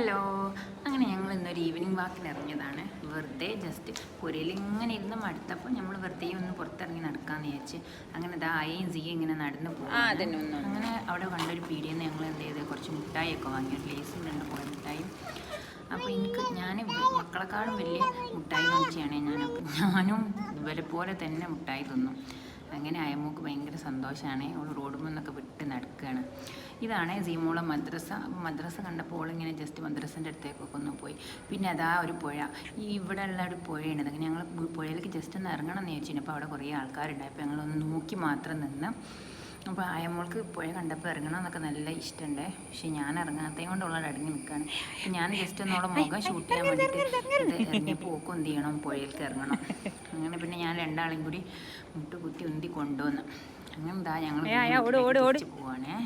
Hello. അങ്ങനെ ഞങ്ങൾ ഇന്നൊരു ഈവനിങ് വാക്കിന് ഇറങ്ങിയതാണ്. വെറുതെ ജസ്റ്റ് പുരയിൽ ഇങ്ങനെ ഇരുന്ന് മടുത്തപ്പോൾ നമ്മൾ വെറുതെ ഒന്ന് പുറത്തിറങ്ങി നടക്കാമെന്ന് വിചാരിച്ച് അങ്ങനെ ആയും സി ഇങ്ങനെ നടന്ന് പോകും. അങ്ങനെ അവിടെ കണ്ടൊരു പീടിയിൽ നിന്ന് ഞങ്ങൾ എന്ത് ചെയ്ത് കുറച്ച് മിഠായിയൊക്കെ വാങ്ങി. ഒരു ലേസും രണ്ട് പോയ മിഠായും. അപ്പോൾ ഞാൻ മക്കളെക്കാളും വലിയ മിഠായി നോക്കിയാണ് ഞാനും ഇവരെ പോലെ തന്നെ മിഠായി തിന്നും. അങ്ങനെ അയമോക്ക് ഭയങ്കര സന്തോഷമാണ്. അവൾ റോഡ് നിന്നൊക്കെ വിട്ട് നടക്കുകയാണ്. ഇതാണ് സീമോളെ മദ്രസ കണ്ടപ്പോൾ ഓളിങ്ങനെ ജസ്റ്റ് മദ്രസൻ്റെ അടുത്തേക്കൊക്കെ ഒന്ന് പോയി. പിന്നെ അതാ ഒരു പുഴ, ഇവിടെ ഉള്ള ഒരു പുഴയാണ്. അങ്ങനെ ഞങ്ങൾ പുഴയിലേക്ക് ജസ്റ്റ് ഒന്ന് ഇറങ്ങണം എന്ന് ചോദിച്ചു. അപ്പോൾ അവിടെ കുറേ ആൾക്കാരുണ്ടായി. അപ്പോൾ ഞങ്ങളൊന്ന് നോക്കി മാത്രം നിന്ന്. അപ്പോൾ അയമോൾക്ക് പുഴ കണ്ടപ്പോൾ ഇറങ്ങണം എന്നൊക്കെ നല്ല ഇഷ്ടമുണ്ട്. പക്ഷേ ഞാൻ ഇറങ്ങാത്തത് കൊണ്ട് ഉള്ളത് അടങ്ങി നിൽക്കുകയാണ്. ഞാൻ ജസ്റ്റ് ഒന്നോളം മുഖം ഷൂട്ട് ചെയ്യാൻ വേണ്ടിയിട്ട് ഇറങ്ങിയപ്പോൾ ഓക്കും എന്ത് ചെയ്യണം, പുഴയിലേക്ക് ഇറങ്ങണം. അങ്ങനെ പിന്നെ ഞാൻ രണ്ടാളെയും കൂടി മുട്ടുകുത്തി ഉന്തി കൊണ്ടുവന്ന് അങ്ങനെ ഞങ്ങൾ പോവാണേ.